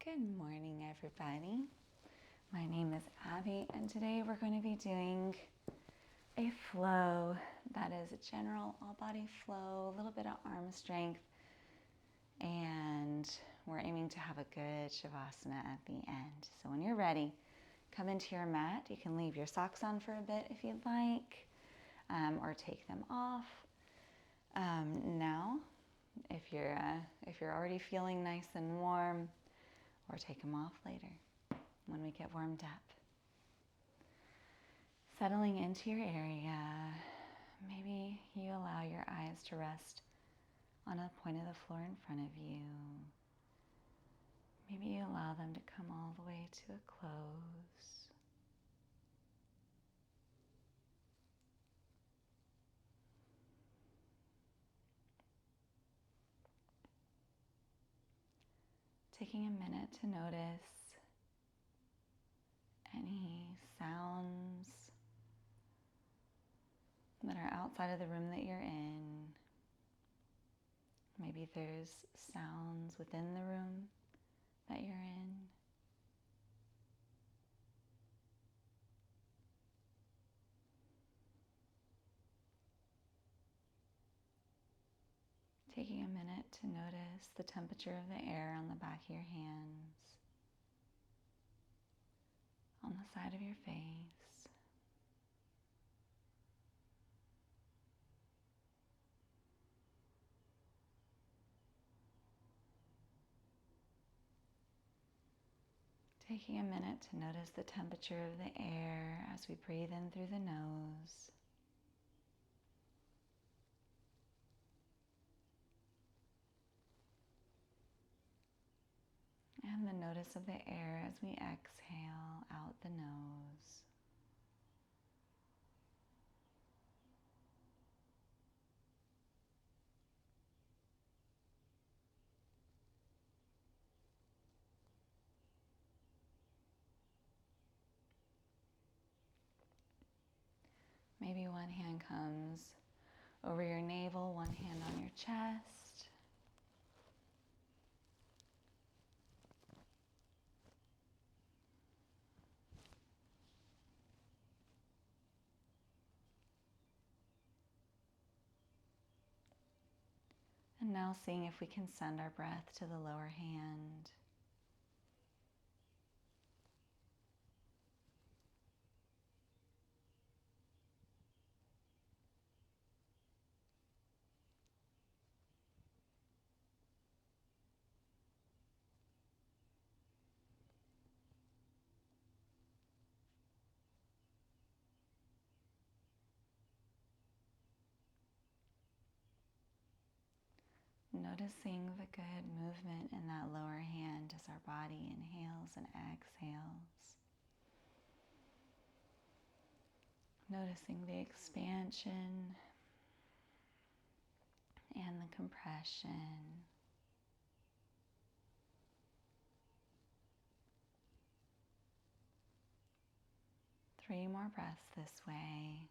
Good morning, everybody. My name is Abby, and today we're going to be doing a flow that is a general all-body flow, a little bit of arm strength, and we're aiming to have a good Shavasana at the end. So when you're ready, come into your mat. You can leave your socks on for a bit if you'd like, or take them off. Now, if you're already feeling nice and warm, or take them off later when we get warmed up. Settling into your area, maybe you allow your eyes to rest on a point of the floor in front of you. Maybe you allow them to come all the way to a close. Taking a minute to notice any sounds that are outside of the room that you're in. Maybe there's sounds within the room that you're in. Taking a minute to notice the temperature of the air on the back of your hands, on the side of your face. Taking a minute to notice the temperature of the air as we breathe in through the nose. And the notice of the air as we exhale out the nose. Maybe one hand comes over your navel, one hand on your chest. And now seeing if we can send our breath to the lower hand. Noticing the good movement in that lower hand as our body inhales and exhales. Noticing the expansion and the compression. Three more breaths this way.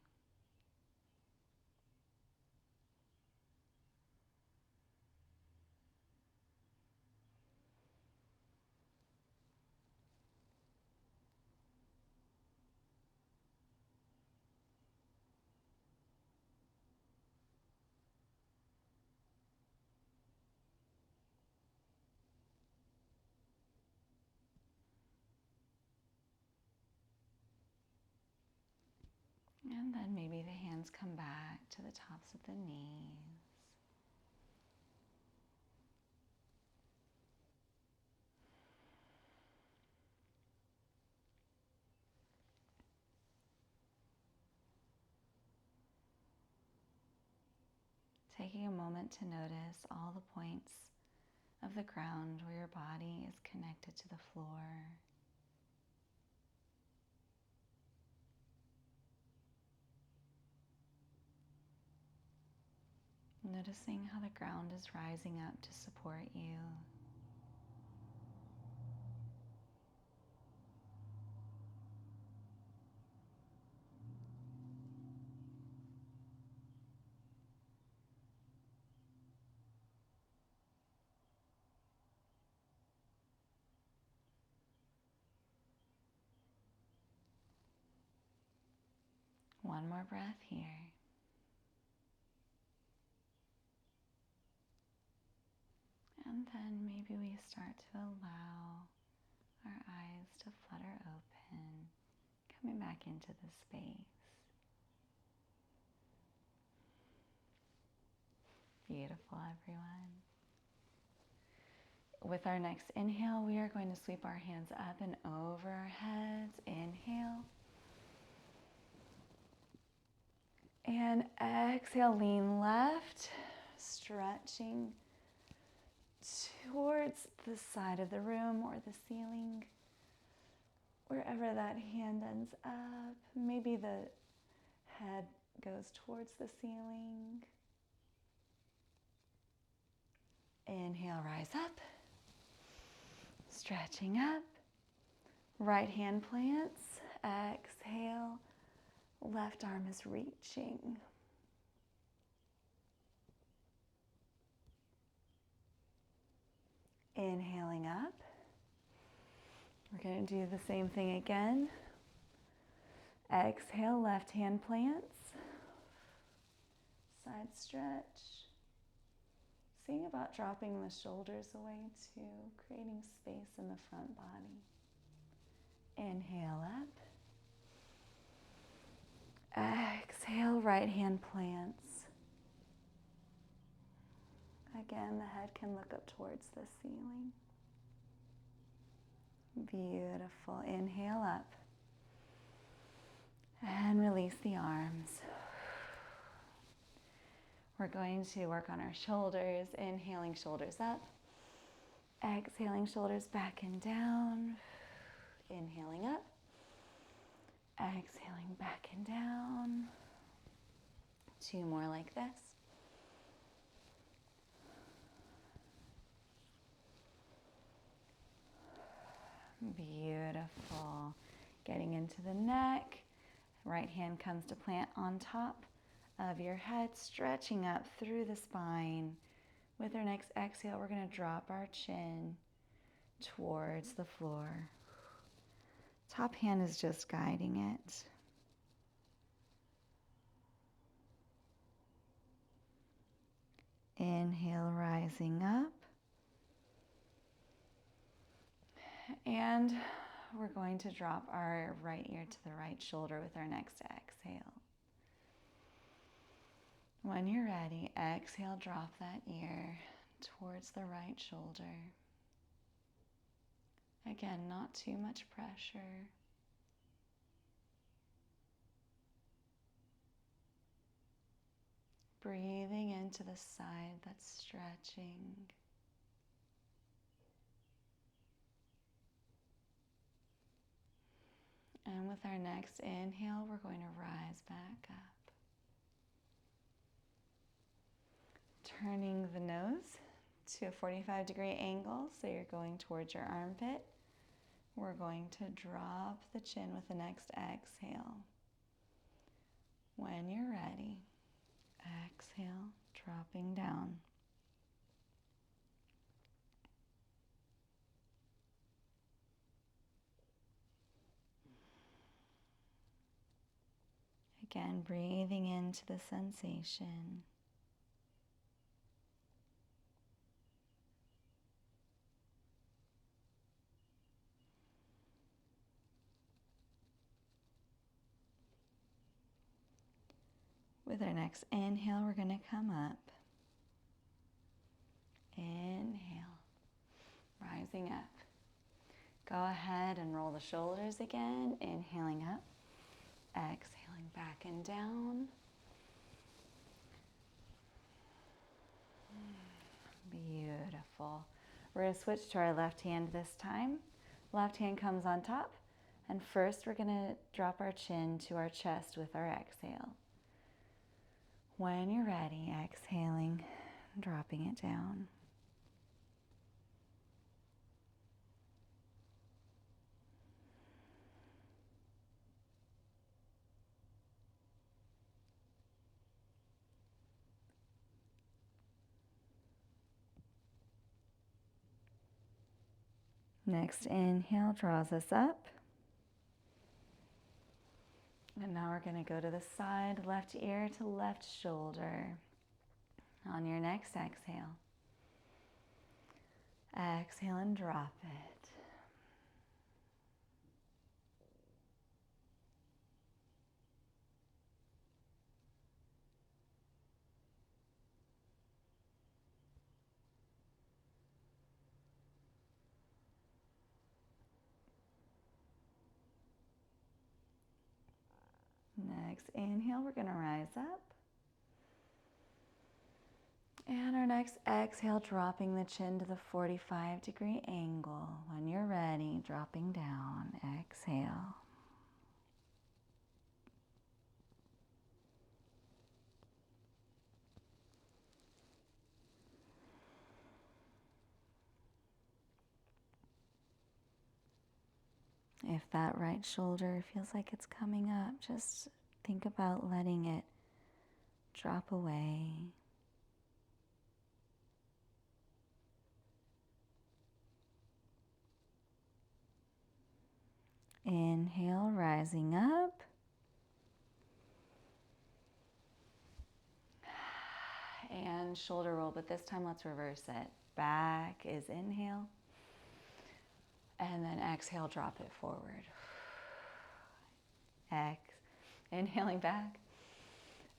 And then maybe the hands come back to the tops of the knees. Taking a moment to notice all the points of the ground where your body is connected to the floor. Noticing how the ground is rising up to support you. One more breath here. And then maybe we start to allow our eyes to flutter open, coming back into the space. Beautiful, everyone. With our next inhale, we are going to sweep our hands up and over our heads. Inhale. And exhale, lean left, stretching towards the side of the room or the ceiling, wherever that hand ends up. Maybe the head goes towards the ceiling. Inhale, rise up, stretching up. Right hand plants. Exhale, left arm is reaching. Inhaling up. We're going to do the same thing again. Exhale, left hand plants. Side stretch. Seeing about dropping the shoulders away too, creating space in the front body. Inhale up. Exhale, right hand plants. Again, the head can look up towards the ceiling. Beautiful. Inhale up. And release the arms. We're going to work on our shoulders. Inhaling, shoulders up. Exhaling, shoulders back and down. Inhaling up. Exhaling, back and down. 2 more like this. Beautiful. Getting into the neck. Right hand comes to plant on top of your head, stretching up through the spine. With our next exhale, we're going to drop our chin towards the floor. Top hand is just guiding it. Inhale, rising up. And we're going to drop our right ear to the right shoulder with our next exhale. When you're ready, exhale, drop that ear towards the right shoulder. Again, not too much pressure. Breathing into the side that's stretching. And with our next inhale, we're going to rise back up. Turning the nose to a 45-degree angle, so you're going towards your armpit. We're going to drop the chin with the next exhale. When you're ready, exhale, dropping down. Again, breathing into the sensation. With our next inhale, we're going to come up. Inhale, rising up. Go ahead and roll the shoulders again, inhaling up, exhaling back and down. Beautiful. We're going to switch to our left hand this time. Left hand comes on top, and first we're going to drop our chin to our chest with our exhale. When you're ready, exhaling, dropping it down. Next inhale draws us up. And now we're going to go to the side, left ear to left shoulder. On your next exhale, exhale and drop it. Next inhale, we're going to rise up. And our next exhale, dropping the chin to the 45-degree angle. When you're ready, dropping down, exhale. If that right shoulder feels like it's coming up, just think about letting it drop away. Inhale, rising up. And shoulder roll, but this time let's reverse it. Back is inhale. And then exhale, drop it forward. Inhaling back.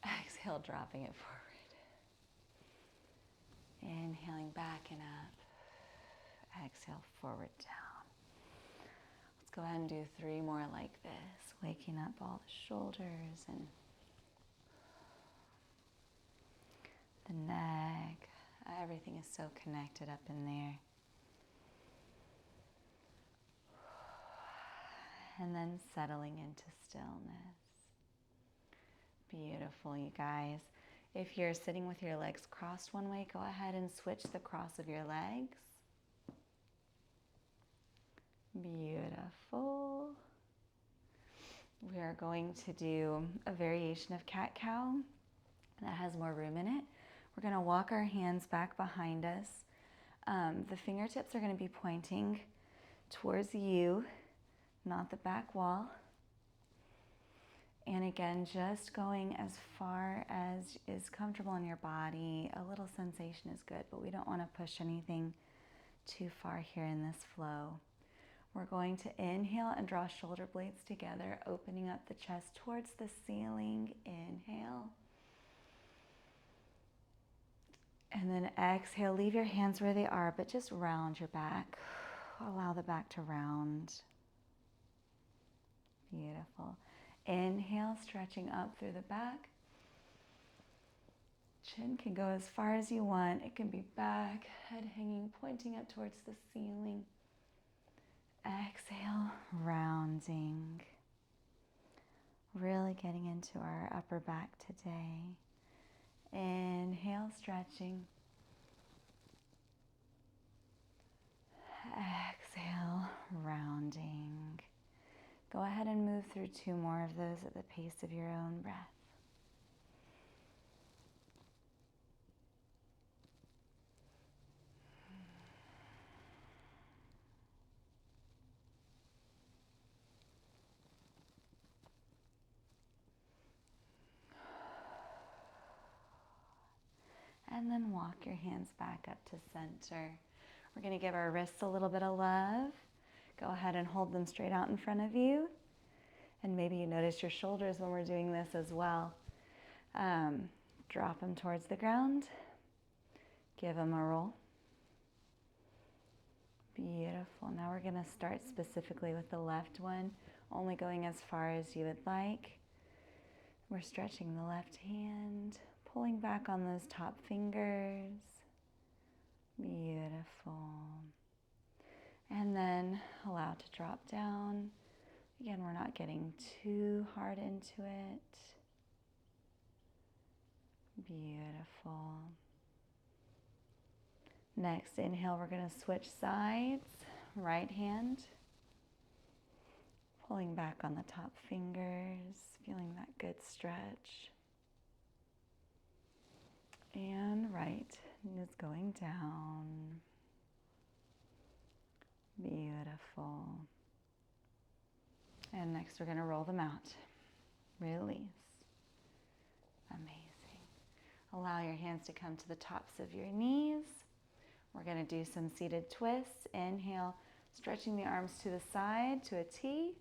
Exhale, dropping it forward. Inhaling back and up. Exhale, forward, down. Let's go ahead and do 3 more like this. Waking up all the shoulders and the neck. Everything is so connected up in there. And then settling into stillness. Beautiful, you guys. If you're sitting with your legs crossed one way, go ahead and switch the cross of your legs. Beautiful. We are going to do a variation of cat-cow that has more room in it. We're going to walk our hands back behind us. The fingertips are going to be pointing towards you, not the back wall. And again, just going as far as is comfortable in your body. A little sensation is good, but we don't want to push anything too far here in this flow. We're going to inhale and draw shoulder blades together, opening up the chest towards the ceiling. Inhale. And then exhale, leave your hands where they are, but just round your back. Allow the back to round. Beautiful. Inhale, stretching up through the back. Chin can go as far as you want. It can be back, head hanging, pointing up towards the ceiling. Exhale, rounding. Really getting into our upper back today. Inhale, stretching. Exhale, rounding. Go ahead and move through 2 more of those at the pace of your own breath. And then walk your hands back up to center. We're going to give our wrists a little bit of love. Go ahead and hold them straight out in front of you. And maybe you notice your shoulders when we're doing this as well. Drop them towards the ground. Give them a roll. Beautiful. Now we're going to start specifically with the left one, only going as far as you would like. We're stretching the left hand, pulling back on those top fingers. Beautiful. And then allow it to drop down. Again, we're not getting too hard into it. Beautiful. Next, inhale, we're going to switch sides. Right hand. Pulling back on the top fingers, feeling that good stretch. And right is going down. Beautiful. And next we're going to roll them out. release. Amazing. Allow your hands to come to the tops of your knees. We're going to do some seated twists. Inhale, stretching the arms to the side to a T.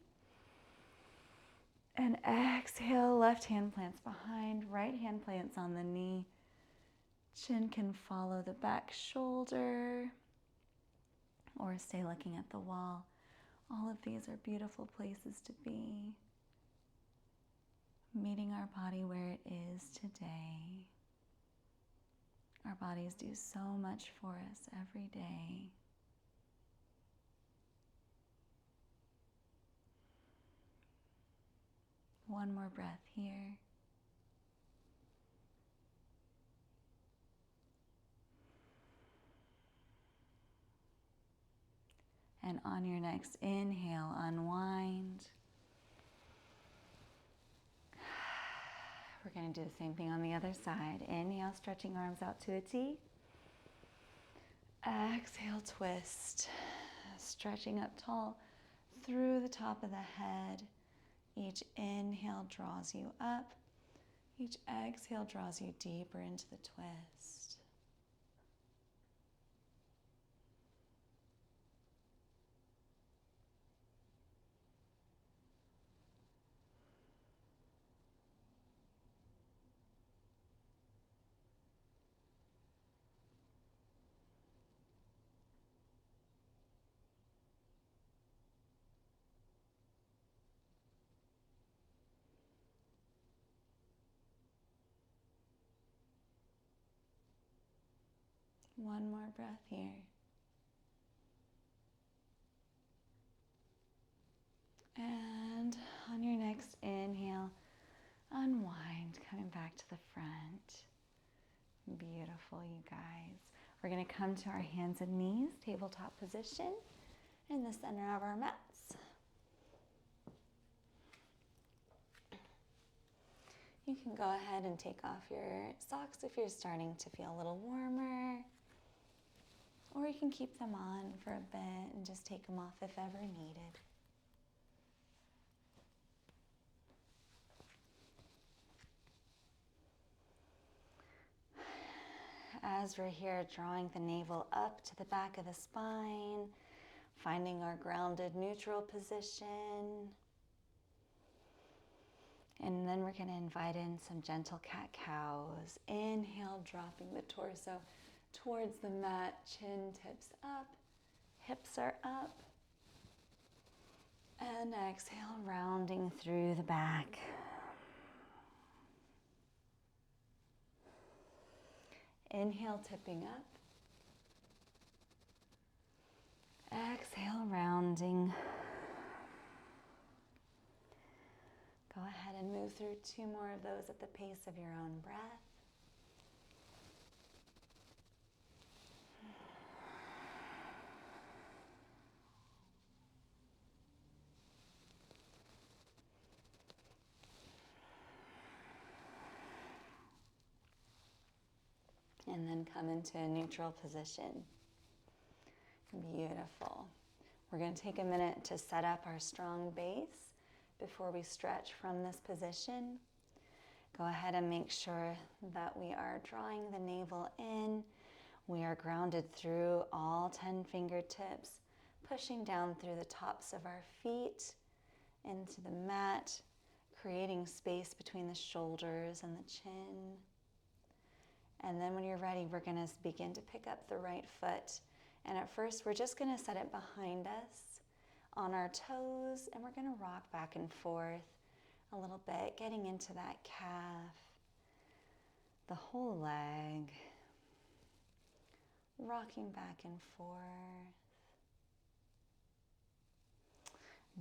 And exhale, left hand plants behind, right hand plants on the knee. Chin can follow the back shoulder or stay looking at the wall. All of these are beautiful places to be. Meeting our body where it is today. Our bodies do so much for us every day. One more breath here. And on your next inhale, unwind. We're going to do the same thing on the other side. Inhale, stretching arms out to a T. Exhale, twist. Stretching up tall through the top of the head. Each inhale draws you up. Each exhale draws you deeper into the twist. One more breath here. And on your next inhale, unwind, coming back to the front. Beautiful, you guys. We're going to come to our hands and knees, tabletop position, in the center of our mats. You can go ahead and take off your socks if you're starting to feel a little warmer. Or you can keep them on for a bit and just take them off if ever needed. As we're here, drawing the navel up to the back of the spine, finding our grounded neutral position. And then we're going to invite in some gentle cat-cows. Inhale, dropping the torso towards the mat, chin tips up, hips are up. And exhale, rounding through the back. Inhale, tipping up. Exhale, rounding. Go ahead and move through 2 more of those at the pace of your own breath. And then come into a neutral position. Beautiful. We're going to take a minute to set up our strong base before we stretch from this position. Go ahead and make sure that we are drawing the navel in. We are grounded through all 10 fingertips, pushing down through the tops of our feet into the mat, creating space between the shoulders and the chin. And then when you're ready, we're going to begin to pick up the right foot. And at first, we're just going to set it behind us on our toes, and we're going to rock back and forth a little bit, getting into that calf, the whole leg, rocking back and forth.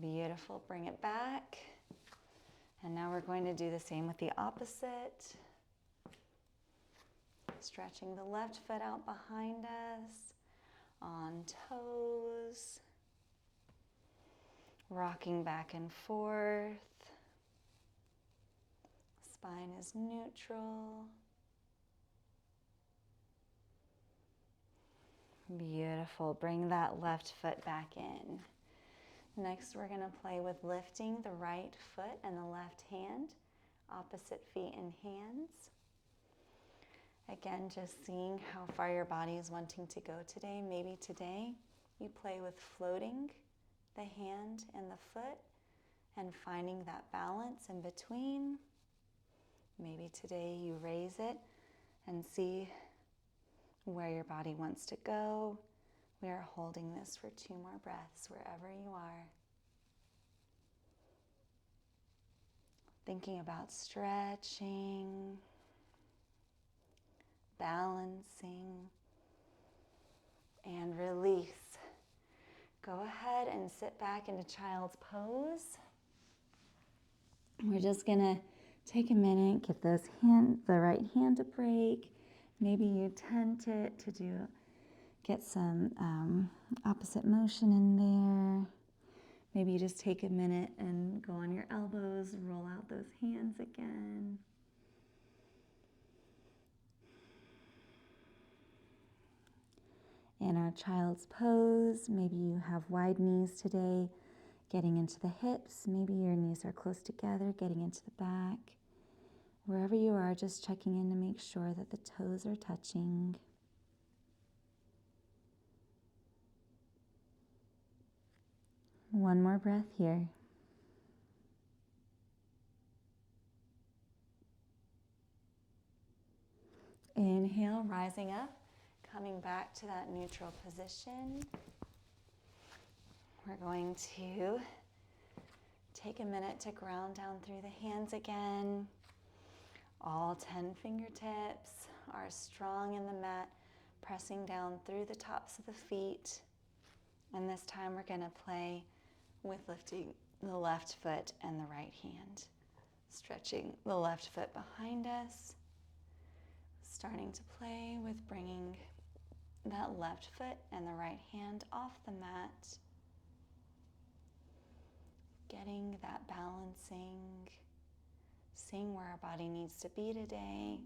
Beautiful. Bring it back. And now we're going to do the same with the opposite. Stretching the left foot out behind us, on toes, rocking back and forth. Spine is neutral. Beautiful. Bring that left foot back in. Next, we're going to play with lifting the right foot and the left hand opposite feet and hands. Again, just seeing how far your body is wanting to go today. Maybe today you play with floating the hand and the foot and finding that balance in between. Maybe today you raise it and see where your body wants to go. We are holding this for 2 more breaths wherever you are. Thinking about stretching, balancing, and release. Go ahead and sit back into child's pose. We're just gonna take a minute, give the right hand a break. Maybe you tent it to get some opposite motion in there. Maybe you just take a minute and go on your elbows, roll out those hands again. In our child's pose, maybe you have wide knees today, getting into the hips. Maybe your knees are close together, getting into the back. Wherever you are, just checking in to make sure that the toes are touching. One more breath here. Inhale, rising up, coming back to that neutral position. We're going to take a minute to ground down through the hands again. All 10 fingertips are strong in the mat, pressing down through the tops of the feet. And this time we're going to play with lifting the left foot and the right hand. Stretching the left foot behind us. Starting to play with bringing that left foot and the right hand off the mat. Getting that balancing. Seeing where our body needs to be today.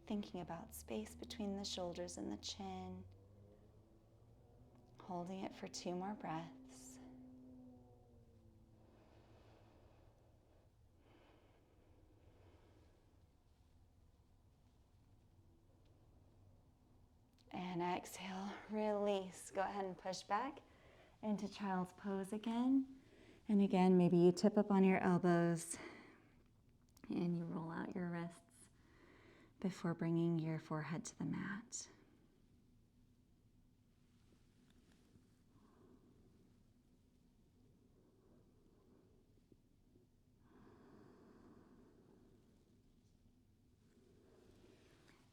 Thinking about space between the shoulders and the chin. Holding it for 2 more breaths. And exhale, release. Go ahead and push back into child's pose again. And again, maybe you tip up on your elbows and you roll out your wrists before bringing your forehead to the mat.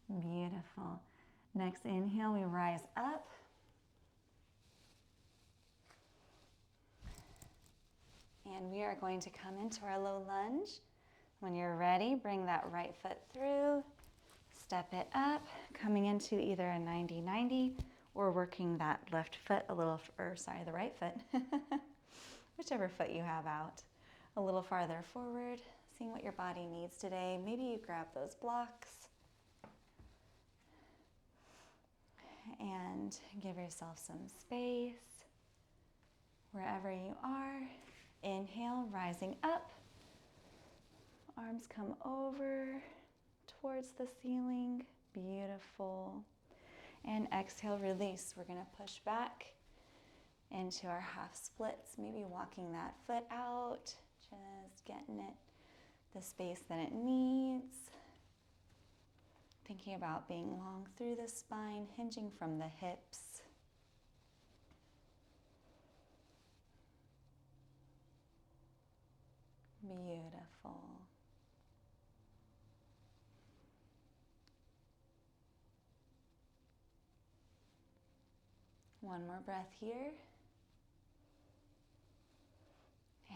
Beautiful. Next inhale, we rise up. And we are going to come into our low lunge. When you're ready, bring that right foot through, step it up, coming into either a 90-90 or working that left foot the right foot, whichever foot you have out, a little farther forward, seeing what your body needs today. Maybe you grab those blocks and give yourself some space wherever you are. Inhale, rising up. Arms come over towards the ceiling. Beautiful. And exhale, release. We're going to push back into our half splits, maybe walking that foot out, just getting it the space that it needs. Thinking about being long through the spine, hinging from the hips. Beautiful. One more breath here.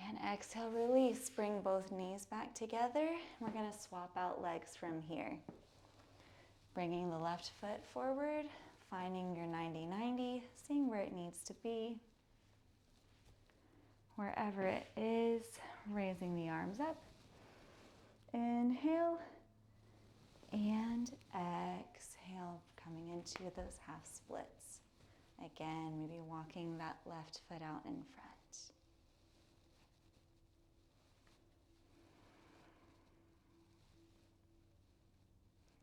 And exhale, release. Bring both knees back together. We're going to swap out legs from here. Bringing the left foot forward, finding your 90-90, seeing where it needs to be. Wherever it is, raising the arms up. Inhale and exhale, coming into those half splits. Again, maybe walking that left foot out in front.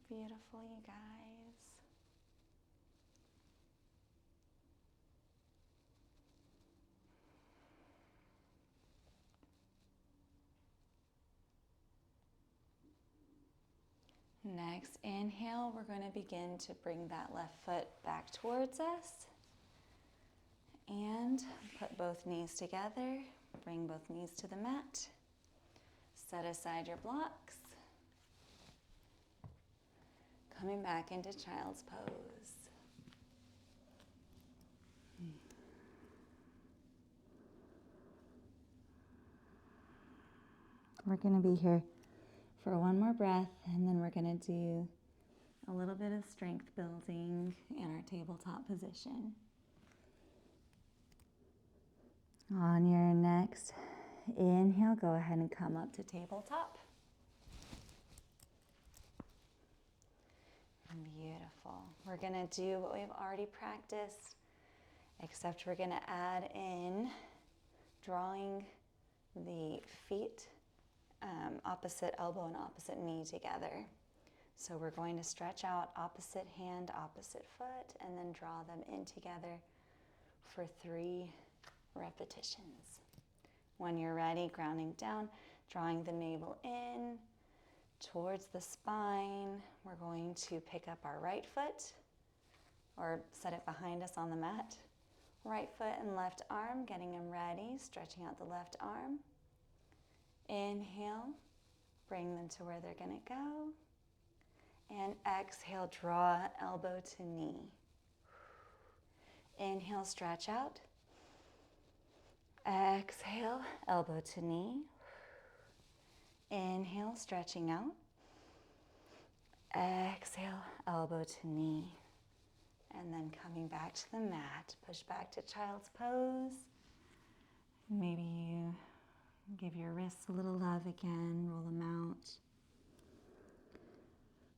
Beautiful, you guys. Next inhale, we're going to begin to bring that left foot back towards us and put both knees together. Bring both knees to the mat. Set aside your blocks. Coming back into child's pose. We're going to be here for one more breath, and then we're going to do a little bit of strength building in our tabletop position. On your next inhale, go ahead and come up to tabletop. Beautiful. We're going to do what we've already practiced, except we're going to add in drawing the feet opposite elbow and opposite knee together. So we're going to stretch out opposite hand, opposite foot, and then draw them in together for 3 repetitions. When you're ready, grounding down, drawing the navel in towards the spine. We're going to pick up our right foot or set it behind us on the mat. Right foot and left arm, getting them ready, stretching out the left arm. Inhale, bring them to where they're going to go. And exhale, draw elbow to knee. Inhale, stretch out. Exhale, elbow to knee. Inhale, stretching out. Exhale, elbow to knee. And then coming back to the mat, push back to child's pose. Maybe you give your wrists a little love again, roll them out.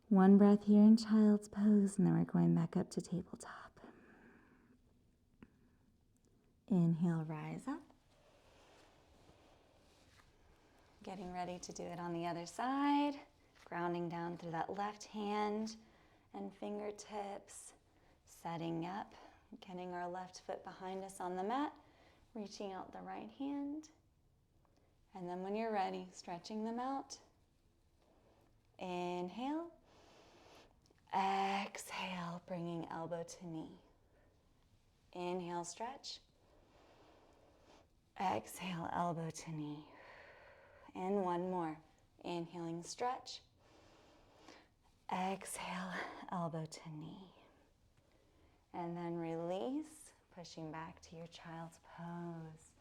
One breath here in child's pose, and then we're going back up to tabletop. Inhale, rise up. Getting ready to do it on the other side. Grounding down through that left hand and fingertips. Setting up, getting our left foot behind us on the mat. Reaching out the right hand. And then when you're ready, stretching them out. Inhale. Exhale, bringing elbow to knee. Inhale, stretch. Exhale, elbow to knee. And one more. Inhaling, stretch. Exhale, elbow to knee. And then release, pushing back to your child's pose.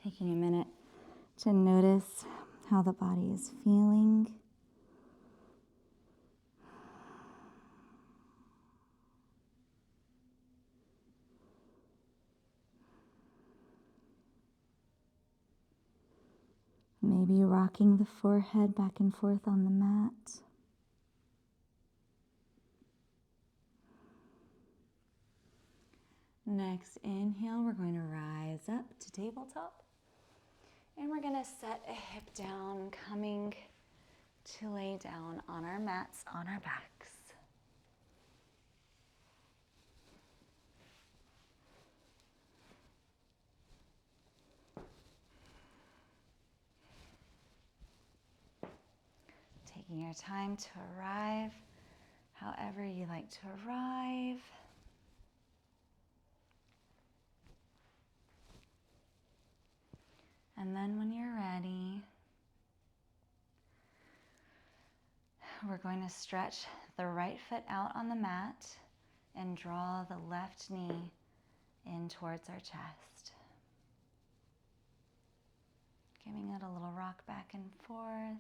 Taking a minute to notice how the body is feeling. Maybe rocking the forehead back and forth on the mat. Next inhale, we're going to rise up to tabletop. And we're going to set a hip down, coming to lay down on our mats on our backs. Taking your time to arrive however you like to arrive. And then when you're ready, we're going to stretch the right foot out on the mat and draw the left knee in towards our chest. Giving it a little rock back and forth.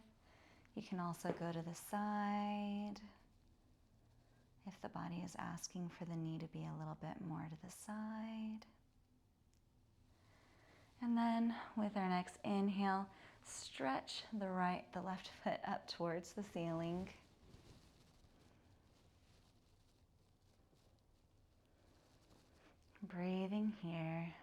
You can also go to the side if the body is asking for the knee to be a little bit more to the side. And then with our next inhale, stretch the left foot up towards the ceiling. Breathing here.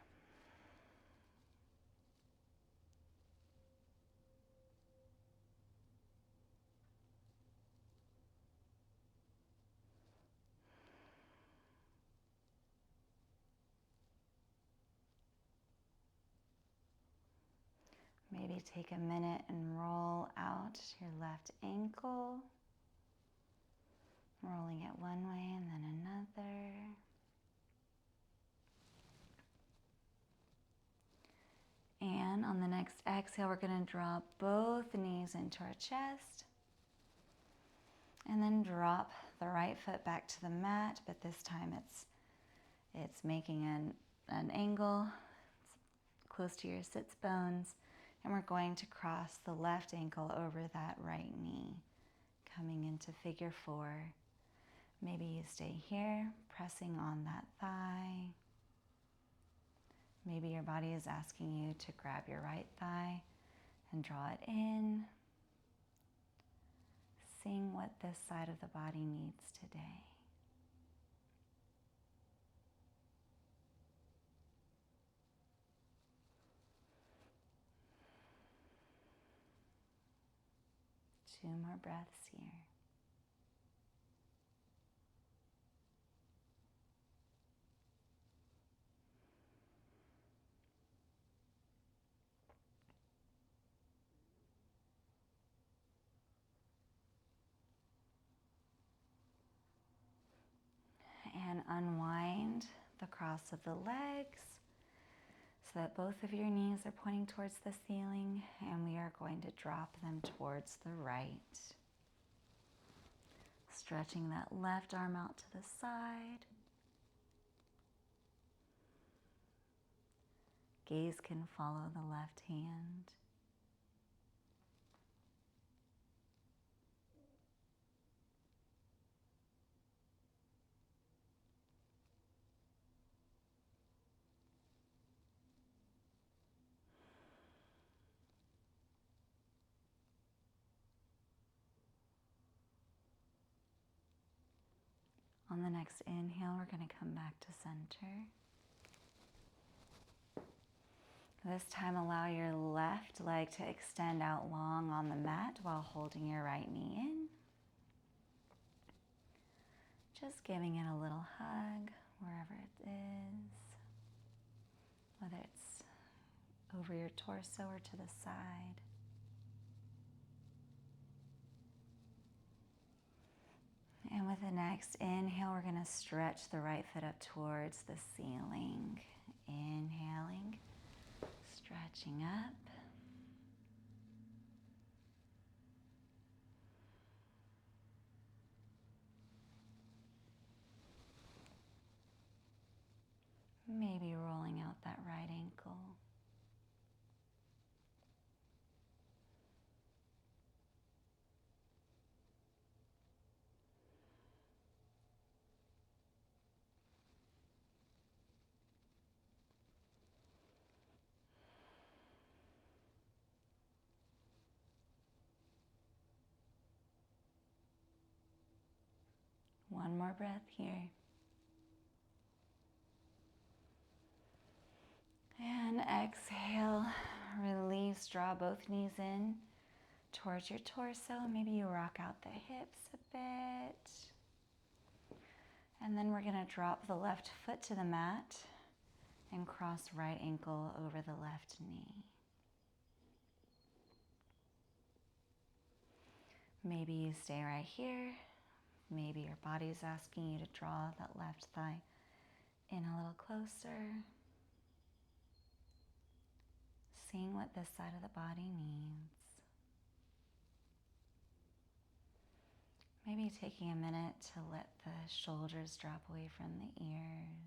maybe take a minute and roll out your left ankle, rolling it one way and then another. And on the next exhale, we're going to draw both knees into our chest. And then drop the right foot back to the mat, but this time it's making an angle. It's close to your sits bones. And we're going to cross the left ankle over that right knee, coming into figure 4. Maybe you stay here, pressing on that thigh. Maybe your body is asking you to grab your right thigh and draw it in. Seeing what this side of the body needs today. Two more breaths here. And unwind the cross of the legs so that both of your knees are pointing towards the ceiling, and we are going to drop them towards the right. Stretching that left arm out to the side. Gaze can follow the left hand. On the next inhale, we're going to come back to center. This time, allow your left leg to extend out long on the mat while holding your right knee in. Just giving it a little hug wherever it is, whether it's over your torso or to the side. And with the next inhale, we're going to stretch the right foot up towards the ceiling. Inhaling, stretching up. Maybe rolling out that right ankle. One more breath here. And exhale, release, draw both knees in towards your torso. Maybe you rock out the hips a bit. And then we're going to drop the left foot to the mat and cross right ankle over the left knee. Maybe you stay right here. Maybe your body's asking you to draw that left thigh in a little closer. Seeing what this side of the body needs. Maybe taking a minute to let the shoulders drop away from the ears.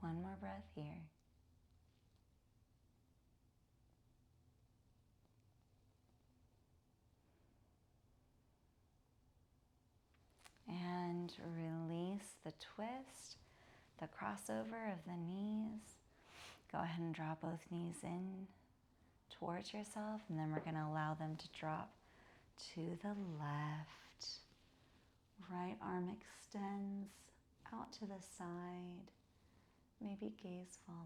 One more breath here. And release the twist, the crossover of the knees. Go ahead and draw both knees in towards yourself, and then we're going to allow them to drop to the left. Right arm extends out to the side. Maybe gaze follows.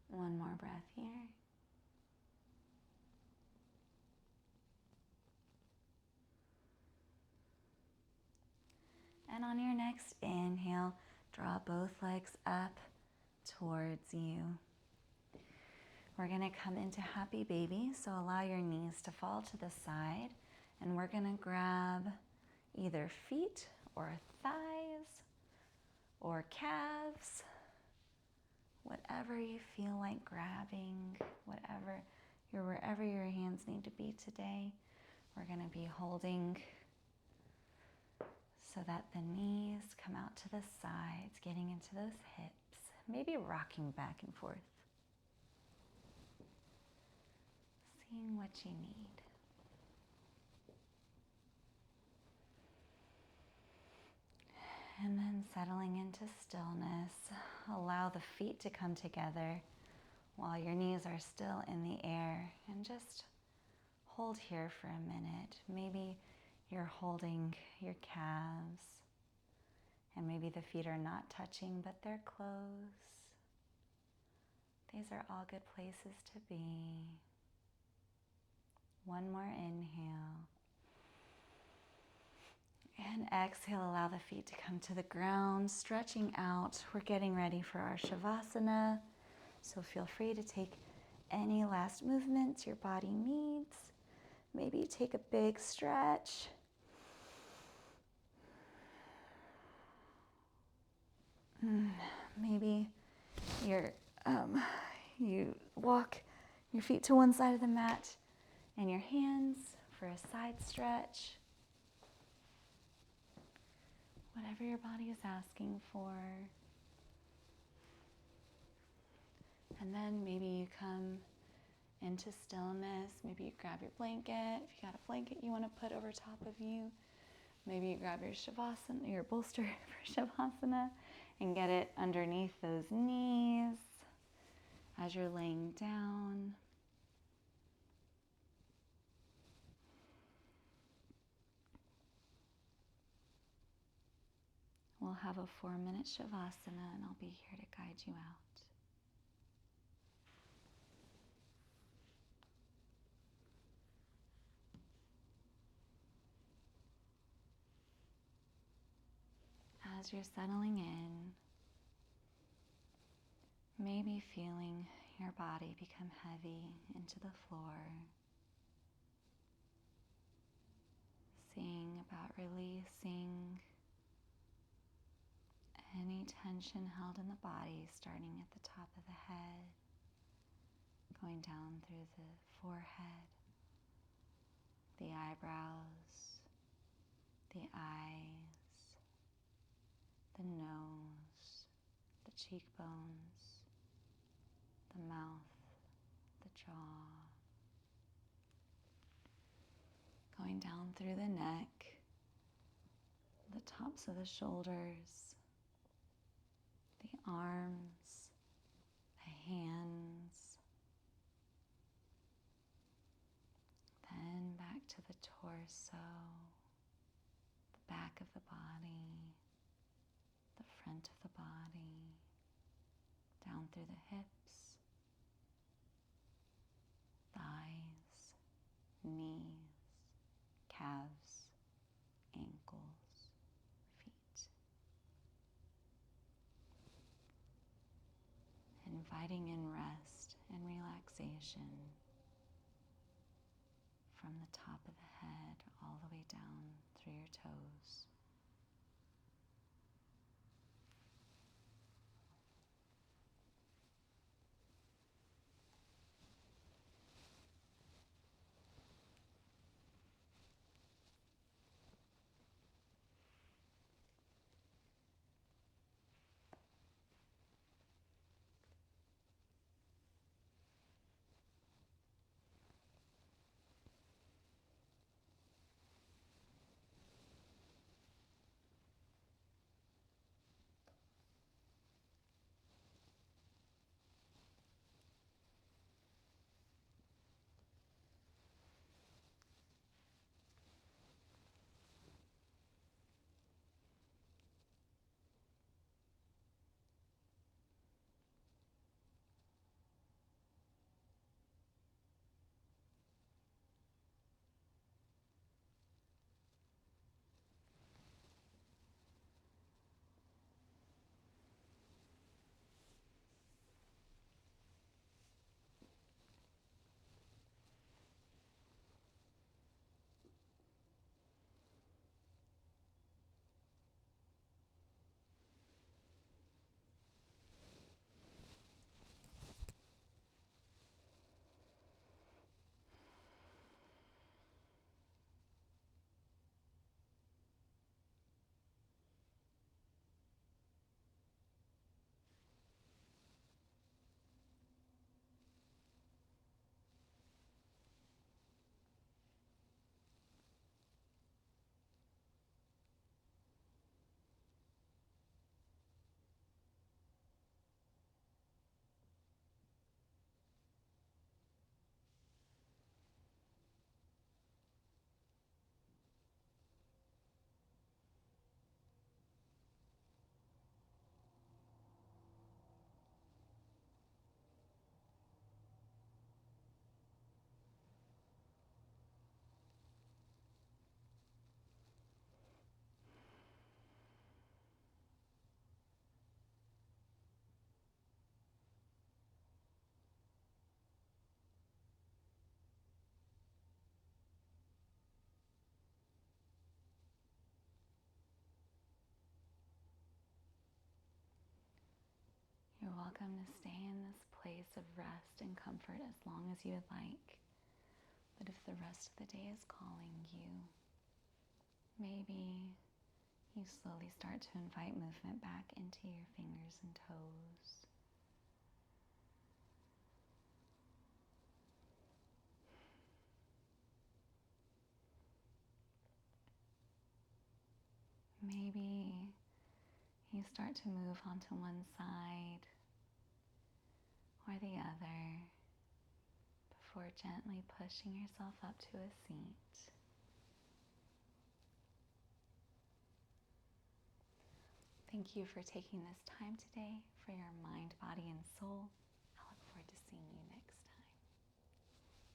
One more breath here. And on your next inhale, draw both legs up towards you. We're going to come into happy baby, so allow your knees to fall to the side, and we're going to grab either feet or thighs or calves, whatever you feel like grabbing, wherever your hands need to be today. We're going to be holding so that the knees come out to the sides, getting into those hips, maybe rocking back and forth. Seeing what you need. And then settling into stillness, allow the feet to come together while your knees are still in the air, and just hold here for a minute. Maybe you're holding your calves, and maybe the feet are not touching, but they're close. These are all good places to be. One more inhale. And exhale, allow the feet to come to the ground, stretching out. We're getting ready for our Shavasana, so feel free to take any last movements your body needs. Maybe take a big stretch. Maybe you walk your feet to one side of the mat and your hands for a side stretch. Whatever your body is asking for. And then maybe you come into stillness. Maybe you grab your blanket. If you got a blanket you want to put over top of you, maybe you grab your Shavasana, your bolster for Shavasana, and get it underneath those knees as you're laying down. We'll have a 4-minute Shavasana, and I'll be here to guide you out. As you're settling in, maybe feeling your body become heavy into the floor. Seeing about releasing any tension held in the body, starting at the top of the head, going down through the forehead, the eyebrows, the eyes, the nose, the cheekbones, the mouth, the jaw, going down through the neck, the tops of the shoulders, the arms, the hands, then back to the torso, the back of the body, the front of the body, down through the hips, thighs, knees, calves, ankles, feet. Inviting in rest and relaxation from the top of the head all the way down through your toes. welcome to stay in this place of rest and comfort as long as you would like. But if the rest of the day is calling you, maybe you slowly start to invite movement back into your fingers and toes. Maybe you start to move onto one side or the other before gently pushing yourself up to a seat. Thank you for taking this time today for your mind, body, and soul.